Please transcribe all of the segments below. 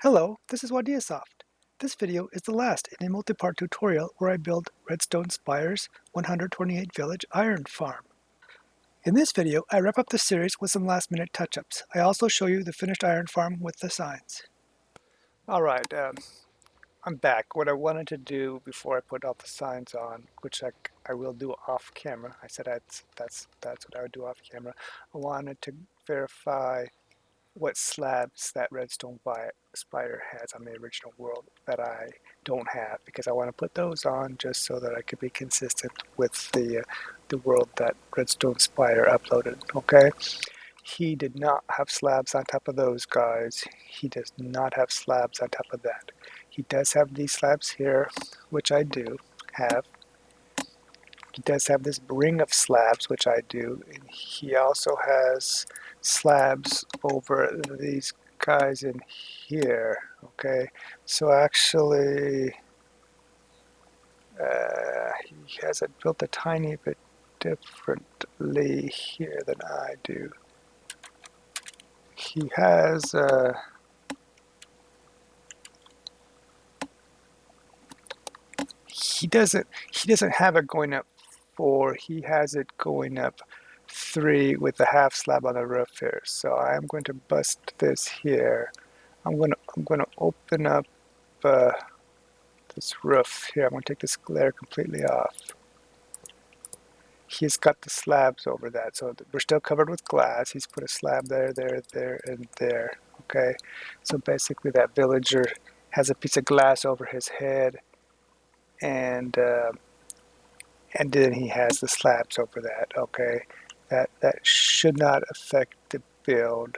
Hello, this is Wadiasoft. This video is the last in a multi-part tutorial where I build RedstoneSpire's 128 village iron farm. In this video, I wrap up the series with some last-minute touch-ups. I also show you the finished iron farm with the signs. Alright, I'm back. What I wanted to do before I put all the signs on, which I will do off camera, I said that's what I would do off camera. I wanted to verify what slabs that redstone spider has on the original world that I don't have, because I want to put those on just so that I could be consistent with the world that redstone spider uploaded. Okay, he did not have slabs on top of those guys. He does not have slabs on top of that. He does have these slabs here, which I do have. He does have this ring of slabs, which I do. And he also has slabs over these guys in here. Okay, so actually, he has it built a tiny bit differently here than I do. He has he doesn't have it going up 4. He has it going up 3 with the half slab on the roof here. So I'm going to bust this here. I'm going to open up this roof here. I'm going to take this glare completely off. He's got the slabs over that, so we're still covered with glass. He's put a slab there, and there. Okay, so basically that villager has a piece of glass over his head, and then he has the slabs over that. Okay, that should not affect the build,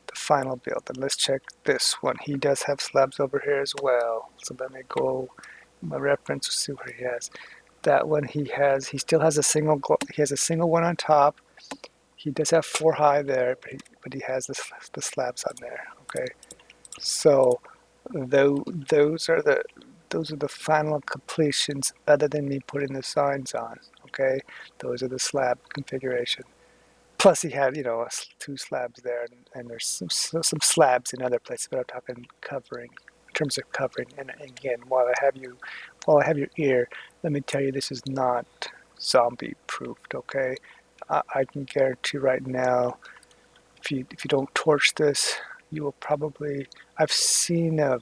the final build. And let's check this one. He does have slabs over here as well. So let me go my reference to see what he has. That one he still has a single. He has a single one on top. He does have 4 high there, but he has the slabs on there. Okay, so those are the final completions, other than me putting the signs on. Okay, those are the slab configuration. Plus he had 2 slabs there, and there's some slabs in other places, but I'm talking covering. In terms of covering, and again, while I have your ear, let me tell you, this is not zombie proofed. Okay, I can guarantee right now, if you don't torch this, you will probably. I've seen a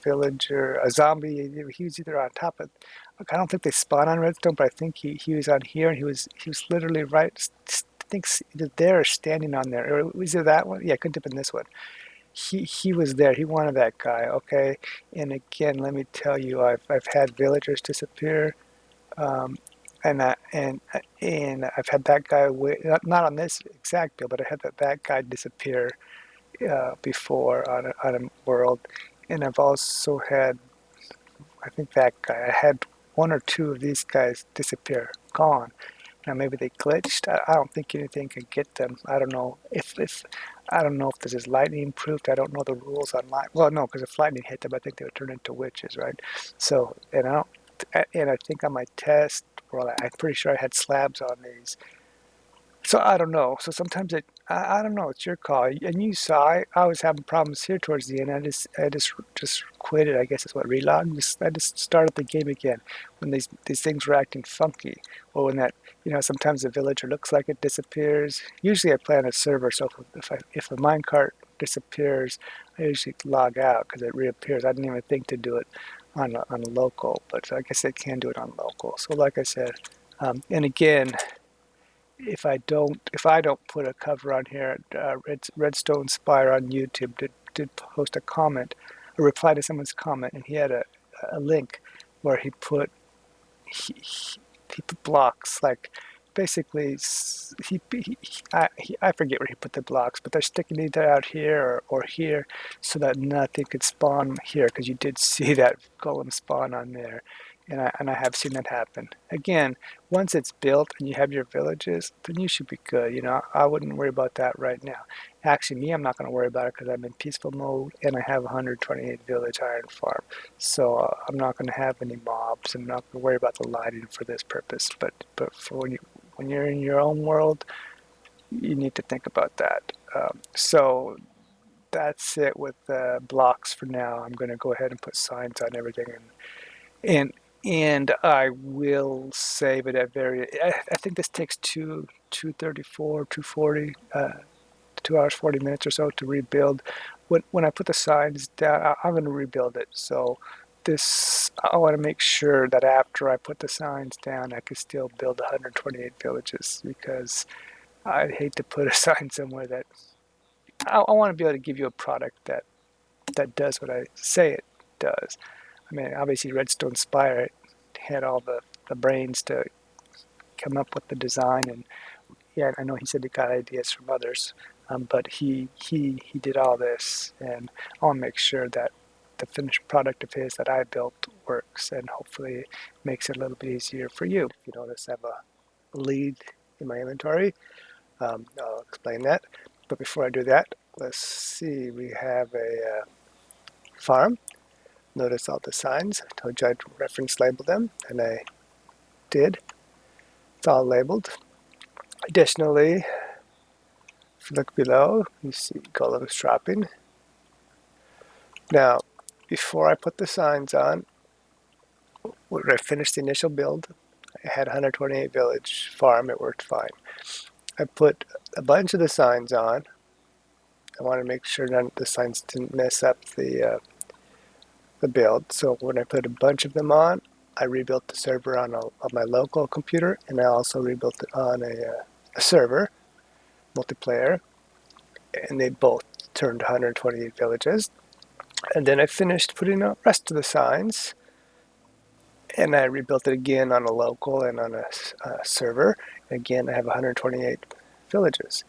villager, a zombie. He was either on top of. Look, I don't think they spawn on redstone, but I think he was on here, and he was literally right. I think either there or standing on there. Or was it that one? Yeah, it could have been this one. He was there. He wanted that guy. Okay, and again, let me tell you, I've had villagers disappear. And I've had that guy not on this exact build, but I had that guy disappear before on a world, and I've also had, I think that guy, I had 1 or 2 of these guys disappear, gone. Now maybe they glitched. I don't think anything could get them. I don't know if this is lightning proofed. I don't know the rules on lightning. Well, no, because if lightning hit them, I think they would turn into witches, right? So, and I think on my test, well, I'm pretty sure I had slabs on these. So I don't know. So sometimes I don't know. It's your call. And you saw I was having problems here towards the end. I just quit it. I guess is what relog. I just started the game again when these things were acting funky, or when that sometimes the villager looks like it disappears. Usually I play on a server, so if a minecart disappears, I usually log out because it reappears. I didn't even think to do it on a local, but I guess they can do it on local. So like I said, and again, if I don't put a cover on here, RedstoneSpire on YouTube did post a comment, a reply to someone's comment, and he had a link where he put blocks, like basically I forget where he put the blocks, but they're sticking either out here or here, so that nothing could spawn here, because you did see that golem spawn on there. And I have seen that happen. Again, once it's built and you have your villages, then you should be good. I wouldn't worry about that right now. Actually, me, I'm not going to worry about it because I'm in peaceful mode and I have 128 village iron farm. So I'm not going to have any mobs. I'm not going to worry about the lighting for this purpose. But for when you're in your own world, you need to think about that. So that's it with the blocks for now. I'm going to go ahead and put signs on everything, and and I will save it at I think this takes 234, 240, 2 hours 40 minutes or so to rebuild. When I put the signs down, I'm going to rebuild it. So this, I want to make sure that after I put the signs down, I can still build 128 villages, because I'd hate to put a sign somewhere that I want to be able to give you a product that does what I say it does. I mean, obviously RedstoneSpire had all the brains to come up with the design, and yeah, I know he said he got ideas from others, but he did all this, and I want to make sure that the finished product of his that I built works, and hopefully makes it a little bit easier for you. If you notice, I have a lead in my inventory. I'll explain that. But before I do that, let's see. We have a farm. Notice all the signs. I told you I'd reference label them, and I did. It's all labeled. Additionally, if you look below, you see Golem's dropping. Now, before I put the signs on, when I finished the initial build, I had 128 village farm. It worked fine. I put a bunch of the signs on. I want to make sure none of the signs didn't mess up the build. So when I put a bunch of them on, I rebuilt the server on my local computer, and I also rebuilt it on a server, multiplayer, and they both turned 128 villages. And then I finished putting the rest of the signs, and I rebuilt it again on a local and on a server. And again, I have 128 villages.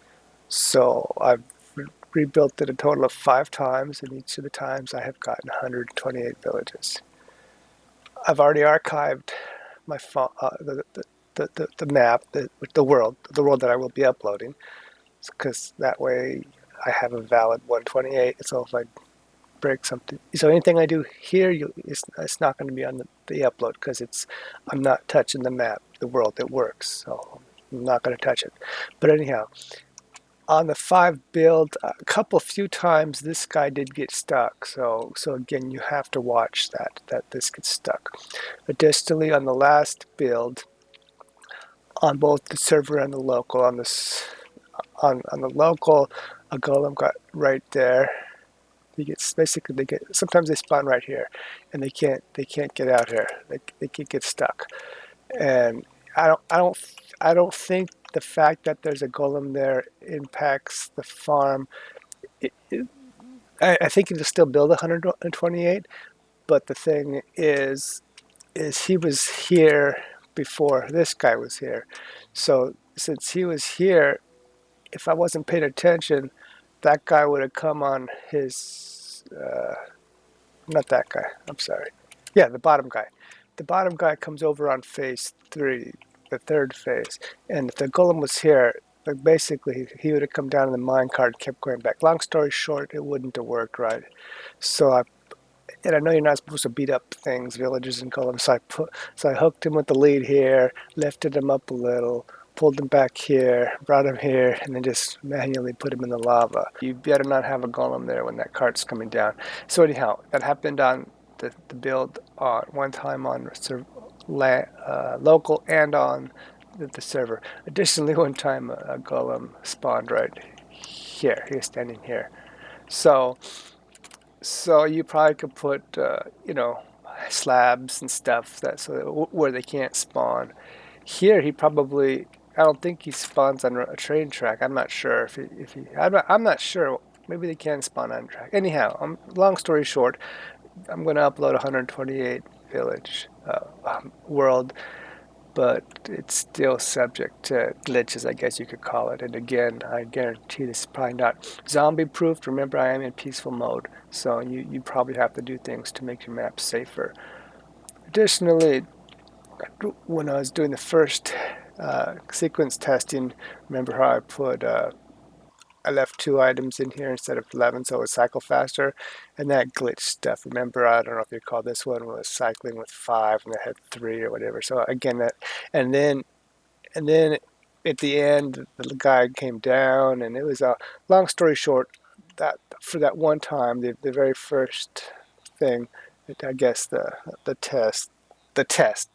So I've rebuilt it a total of 5 times, and each of the times I have gotten 128 villages. I've already archived my the map, the world that I will be uploading, because that way I have a valid 128. So if I break something, so anything I do here, it's not going to be on the upload, because I'm not touching the map, the world. It works, so I'm not going to touch it. But anyhow, on the 5 build, a few times this guy did get stuck. So again, you have to watch that this gets stuck. Additionally, on the last build, on both the server and the local, on the local, a golem got right there. Sometimes they spawn right here, and they can't get out here. They can get stuck, and I don't think the fact that there's a golem there impacts the farm. I think it'll still build 128, but the thing is he was here before this guy was here. So since he was here, if I wasn't paying attention, that guy would have come on his, not that guy, I'm sorry. Yeah, the bottom guy. The bottom guy comes over on phase 3, the 3rd phase. And if the golem was here, basically he would have come down in the minecart and kept going back. Long story short, it wouldn't have worked right. So I know you're not supposed to beat up things, villagers and golems, so I hooked him with the lead here, lifted him up a little, pulled him back here, brought him here, and then just manually put him in the lava. You better not have a golem there when that cart's coming down. So anyhow, that happened on the build one time on local and on the server. Additionally, one time a golem spawned right here. He was standing here. So you probably could put, slabs and stuff where they can't spawn. Here, I don't think he spawns on a train track. I'm not sure I'm not sure. Maybe they can spawn on track. Anyhow, long story short, I'm going to upload 128 village world, but it's still subject to glitches, I guess you could call it. And again, I guarantee this is probably not zombie-proofed. Remember, I am in peaceful mode, so you probably have to do things to make your map safer. Additionally, when I was doing the first sequence testing, remember how I left 2 items in here instead of 11, so it would cycle faster, and that glitch stuff. Remember, I don't know if you recall, this one was cycling with 5 and it had 3 or whatever. So again, and then at the end, the guy came down, and it was a long story short. that for that one time, the very first thing, I guess the test,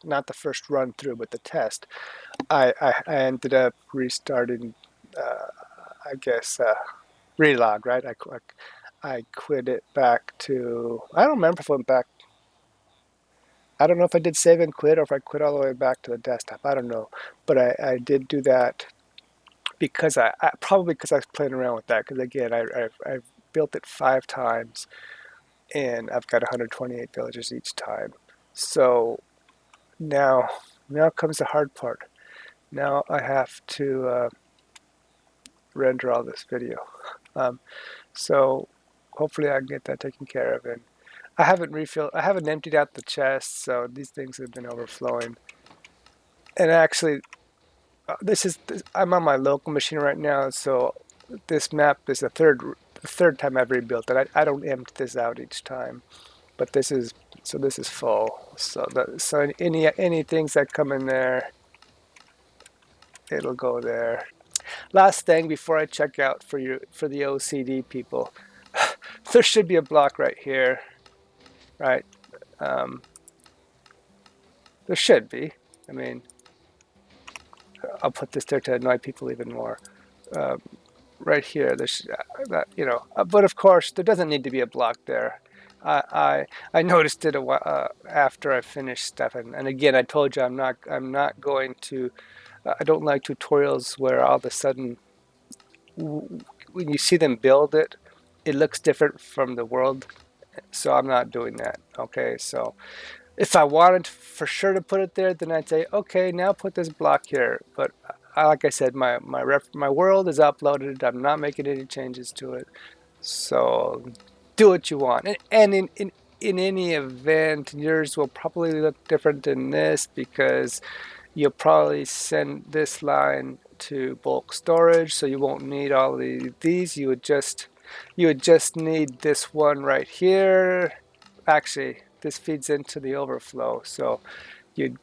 not the first run through, but the test. I ended up restarting. I guess relog, right? I quit it back to. I don't remember if I went back. I don't know if I did save and quit or if I quit all the way back to the desktop. I don't know, but I did do that because I probably because I was playing around with that. Because again, I've built it 5 times and I've got 128 villagers each time. So now comes the hard part. Now I have to render all this video. Um, so hopefully I can get that taken care of. And I haven't emptied out the chest, so these things have been overflowing. And actually, I'm on my local machine right now, so this map is the third time I've rebuilt it. I don't empty this out each time, but this is full. So any things that come in there, it'll go there. Last thing before I check out for the OCD people, there should be a block right here, right? There should be. I mean, I'll put this there to annoy people even more. Right here, there's that, but of course there doesn't need to be a block there. I noticed it after I finished stuff, and again I told you I'm not going to. I don't like tutorials where all of a sudden when you see them build it, it looks different from the world. So I'm not doing that. Okay, so if I wanted for sure to put it there, then I'd say, okay, now put this block here. But like I said, my world is uploaded. I'm not making any changes to it. So do what you want. And in any event, yours will probably look different than this because you'll probably send this line to bulk storage, so you won't need all these. You would just need this one right here. Actually, this feeds into the overflow, so you'd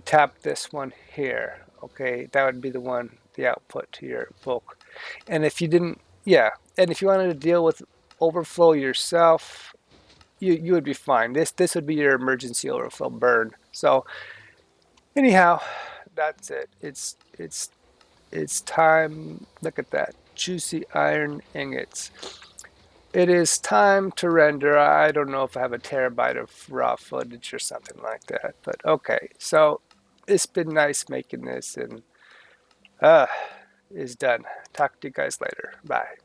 tap this one here. Okay, that would be the output to your bulk. And if you didn't, yeah, and if you wanted to deal with overflow yourself, you would be fine. This would be your emergency overflow burn. So anyhow, that's it. It's time. Look at that, juicy iron ingots. It is time to render. I don't know if I have a terabyte of raw footage or something like that, but okay. So it's been nice making this, and is done. Talk to you guys later. Bye.